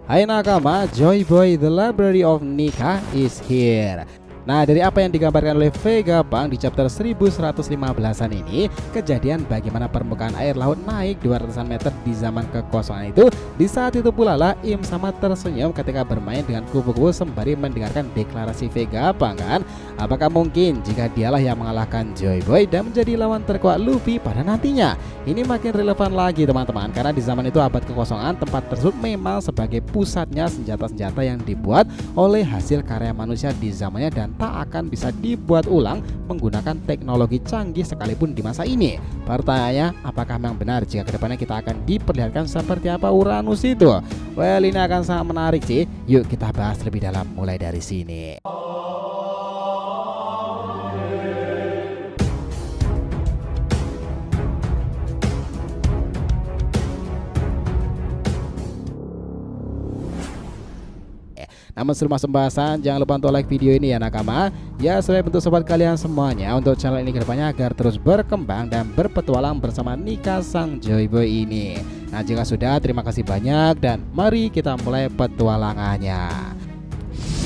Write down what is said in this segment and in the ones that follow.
Hai nakama, Joy Boy The Library of Nika is here. Nah, dari apa yang digambarkan oleh Vegapunk di chapter 1115-an ini, kejadian bagaimana permukaan air laut naik 200-an meter di zaman kekosongan itu. Di saat itu pula lah Im sama tersenyum ketika bermain dengan kupu-kupu sembari mendengarkan deklarasi Vegapunk kan. Apakah mungkin jika dialah yang mengalahkan Joy Boy dan menjadi lawan terkuat Luffy pada nantinya? Ini makin relevan lagi teman-teman, karena di zaman itu abad kekosongan tempat tersebut memang sebagai pusatnya senjata-senjata yang dibuat oleh hasil karya manusia di zamannya dan tak akan bisa dibuat ulang menggunakan teknologi canggih sekalipun di masa ini. Pertanyaannya, apakah memang benar jika kedepannya kita akan diperlihatkan seperti apa Uranus itu? Well, ini akan sangat menarik sih. Yuk kita bahas lebih dalam mulai dari sini. Namun sebelum masuk pembahasan, jangan lupa untuk like video ini ya nakama. Ya, sebagai bentuk support kalian semuanya untuk channel ini kedepannya agar terus berkembang dan berpetualang bersama Nika sang Joy Boy ini. Nah, jika sudah, terima kasih banyak dan mari kita mulai petualangannya.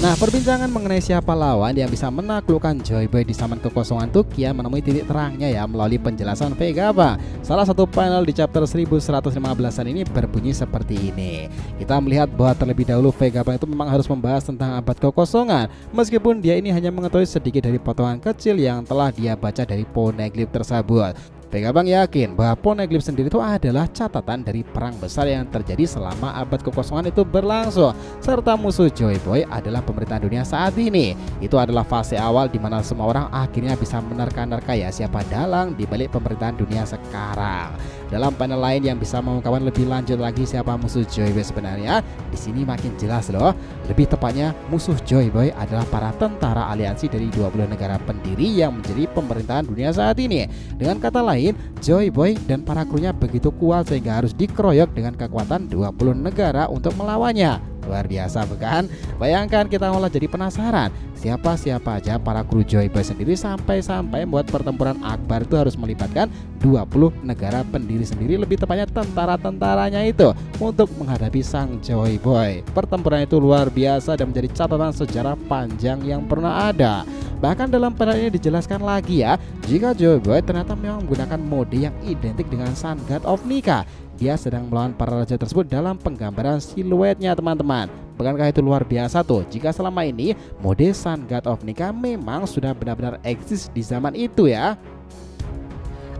Nah, perbincangan mengenai siapa lawan yang bisa menaklukkan Joy Boy di zaman kekosongan itu kian menemui titik terangnya ya melalui penjelasan Vegapunk. Salah satu panel di chapter 1115-an ini berbunyi seperti ini. Kita melihat bahwa terlebih dahulu Vegapunk itu memang harus membahas tentang abad kekosongan, meskipun dia ini hanya mengetahui sedikit dari potongan kecil yang telah dia baca dari poneglyph tersebut. Vegapunk yakin bahwa poneglyph sendiri itu adalah catatan dari perang besar yang terjadi selama abad kekosongan itu berlangsung, serta musuh Joy Boy adalah pemerintahan dunia saat ini. Itu adalah fase awal di mana semua orang akhirnya bisa menerka-nerka ya siapa dalang di balik pemerintahan dunia sekarang. Dalam panel lain yang bisa mengungkapkan lebih lanjut lagi siapa musuh Joy Boy sebenarnya, di sini makin jelas loh. Lebih tepatnya, musuh Joy Boy adalah para tentara aliansi dari 20 negara pendiri yang menjadi pemerintahan dunia saat ini. Dengan kata lain, Joy Boy dan para krunya begitu kuat sehingga harus dikeroyok dengan kekuatan 20 negara untuk melawannya. Luar biasa bukan? Bayangkan kita malah jadi penasaran siapa aja para kru Joy Boy sendiri sampai membuat pertempuran akbar itu harus melibatkan 20 negara pendiri sendiri, lebih tepatnya tentara-tentaranya itu untuk menghadapi sang Joy Boy. Pertempuran itu luar biasa dan menjadi catatan sejarah panjang yang pernah ada. Bahkan dalam panel ini dijelaskan lagi ya, jika Joy Boy ternyata memang menggunakan mode yang identik dengan Sun God of Nika. Dia sedang melawan para raja tersebut dalam penggambaran siluetnya teman-teman. Bukankah itu luar biasa tuh jika selama ini mode Sun God of Nika memang sudah benar-benar eksis di zaman itu ya.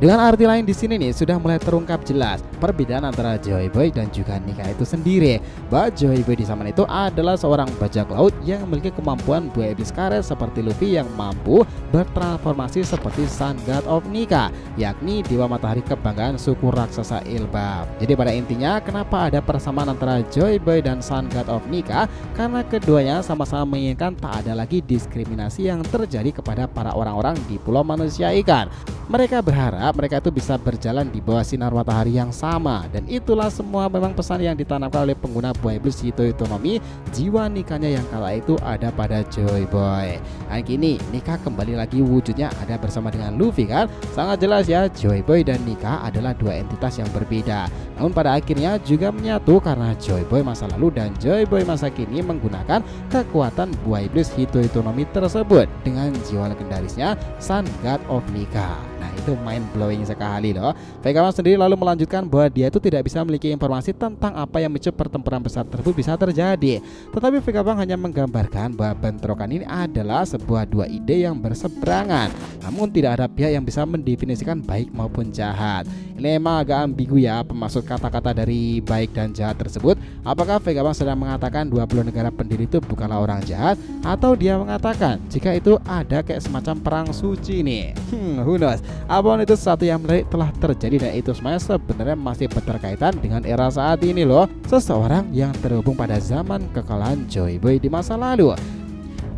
Dengan arti lain di sini nih sudah mulai terungkap jelas perbedaan antara Joy Boy dan juga Nika itu sendiri. Bahwa Joy Boy di zaman itu adalah seorang bajak laut yang memiliki kemampuan buaya iblis karet seperti Luffy yang mampu bertransformasi seperti Sun God of Nika, yakni dewa matahari kebanggaan suku raksasa Elbaf. Jadi pada intinya kenapa ada persamaan antara Joy Boy dan Sun God of Nika? Karena keduanya sama-sama menginginkan tak ada lagi diskriminasi yang terjadi kepada para orang-orang di pulau manusia ikan. Mereka berharap mereka itu bisa berjalan di bawah sinar matahari yang sama, dan itulah semua memang pesan yang ditanamkan oleh pengguna buaya iblis Hitoyo Tonomi. Jiwa nikahnya yang kala itu ada pada Joy Boy. Nah kini Nika kembali lagi wujudnya ada bersama dengan Luffy kan. Sangat jelas ya, Joy Boy dan Nika adalah dua entitas yang berbeda, namun pada akhirnya juga menyatu karena Joy Boy masa lalu dan Joy Boy masa kini menggunakan kekuatan buaya iblis Hitoyo Tonomi tersebut dengan jiwa legendarisnya Sun God of Nika. Nah itu mind blowing sekali loh. Vegapunk sendiri lalu melanjutkan bahwa dia itu tidak bisa memiliki informasi tentang apa yang memicu pertempuran besar tersebut bisa terjadi. Tetapi Vegapunk hanya menggambarkan bahwa bentrokan ini adalah sebuah dua ide yang berseberangan, namun tidak ada pihak yang bisa mendefinisikan baik maupun jahat. Ini memang agak ambigu ya pemaksud kata-kata dari baik dan jahat tersebut. Apakah Vegapunk sedang mengatakan 20 negara pendiri itu bukanlah orang jahat, atau dia mengatakan jika itu ada kayak semacam perang suci nih? Who knows? Apapun itu sesuatu yang menarik telah terjadi dan itu semuanya sebenarnya masih berkaitan dengan era saat ini loh. Seseorang yang terhubung pada zaman kekalahan Joy Boy di masa lalu.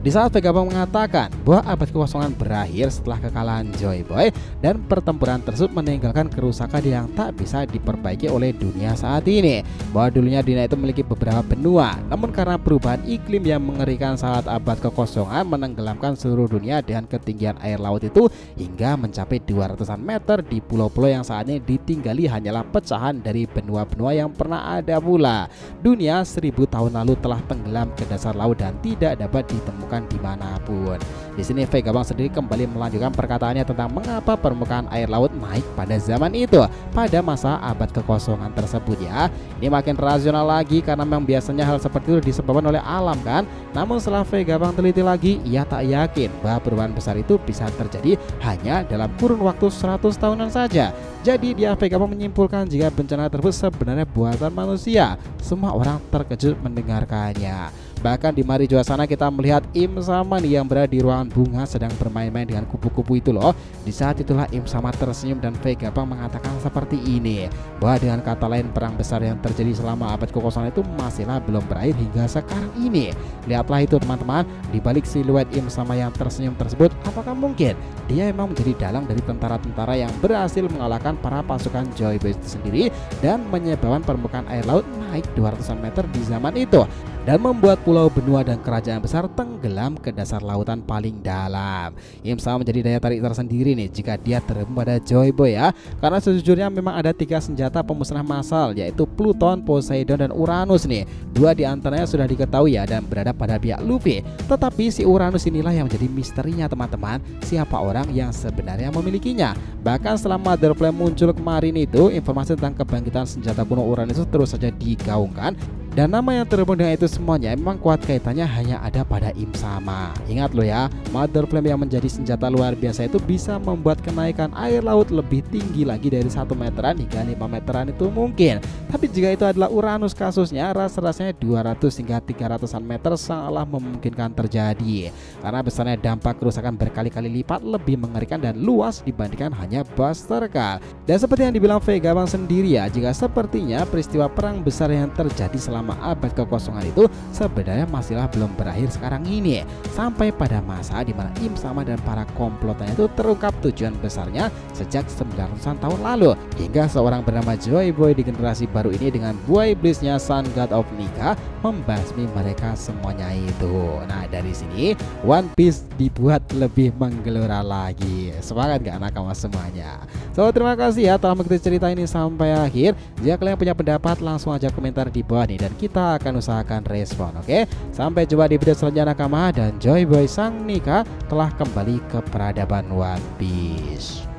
Di saat Vegapunk mengatakan bahwa abad kekosongan berakhir setelah kekalahan Joy Boy dan pertempuran tersebut meninggalkan kerusakan yang tak bisa diperbaiki oleh dunia saat ini. Bahwa dulunya dunia itu memiliki beberapa benua, namun karena perubahan iklim yang mengerikan saat abad kekosongan menenggelamkan seluruh dunia dengan ketinggian air laut itu hingga mencapai 200-an meter di pulau-pulau yang saat ini ditinggali hanyalah pecahan dari benua-benua yang pernah ada pula. Dunia 1000 tahun lalu telah tenggelam ke dasar laut dan tidak dapat ditemukan dimanapun. Di sini Vegapunk sendiri kembali melanjutkan perkataannya tentang mengapa permukaan air laut naik pada zaman itu, pada masa abad kekosongan tersebut ya. Ini makin rasional lagi karena memang biasanya hal seperti itu disebabkan oleh alam kan. Namun setelah Vegapunk teliti lagi, ia tak yakin bahwa perubahan besar itu bisa terjadi hanya dalam kurun waktu 100 tahunan saja. Jadi dia Vegapunk menyimpulkan jika bencana tersebut sebenarnya buatan manusia. Semua orang terkejut mendengarkannya. Bahkan di mari jua sana kita melihat Im Sama nih yang berada di ruangan bunga sedang bermain-main dengan kupu-kupu itu loh. Di saat itulah Im Sama tersenyum dan Vegapunk mengatakan seperti ini, bahwa dengan kata lain perang besar yang terjadi selama abad kekosongan itu masihlah belum berakhir hingga sekarang ini. Lihatlah itu teman-teman, di balik siluet Im Sama yang tersenyum tersebut, apakah mungkin dia memang menjadi dalang dari tentara-tentara yang berhasil mengalahkan para pasukan Joy Boy itu sendiri dan menyebabkan permukaan air laut naik 200 meter di zaman itu dan membuat pulau, benua, dan kerajaan besar tenggelam ke dasar lautan paling dalam. Im Sama menjadi daya tarik tersendiri nih jika dia terhubung pada Joy Boy ya, karena sejujurnya memang ada 3 senjata pemusnah massal, yaitu Pluton, Poseidon, dan Uranus nih. 2 diantaranya sudah diketahui ya dan berada pada pihak Luffy, tetapi si Uranus inilah yang menjadi misterinya teman-teman, siapa orang yang sebenarnya memilikinya. Bahkan setelah Mother Flame muncul kemarin itu, informasi tentang kebangkitan senjata kuno Uranus itu terus saja digaungkan. Dan nama yang terhubung dengan itu semuanya memang kuat kaitannya hanya ada pada Im Sama. Ingat loh ya, Mother Flame yang menjadi senjata luar biasa itu bisa membuat kenaikan air laut lebih tinggi lagi dari 1 meteran hingga 5 meteran itu mungkin. Tapi jika itu adalah Uranus kasusnya, rasa-rasanya 200 hingga 300-an meter sangatlah memungkinkan terjadi. Karena besarnya dampak kerusakan berkali-kali lipat lebih mengerikan dan luas dibandingkan hanya Buster Call. Dan seperti yang dibilang Vegapunk sendiri ya, jika sepertinya peristiwa perang besar yang terjadi selama abad kekosongan itu sebenarnya masihlah belum berakhir sekarang ini, sampai pada masa di mana Im Sama dan para komplotannya itu terungkap tujuan besarnya sejak 900-an tahun lalu, hingga seorang bernama Joy Boy di generasi baru ini dengan buah iblisnya Sun God of Nika membasmi mereka semuanya itu. Nah dari sini One Piece dibuat lebih menggelora lagi. Semangat gak nakama semuanya? So terima kasih ya telah mengikuti cerita ini sampai akhir. Jika kalian punya pendapat langsung aja komentar di bawah nih dan kita akan usahakan respon. Oke, sampai jumpa di video selanjutnya nakama, dan Joy Boy sang Nika telah kembali ke peradaban One Piece.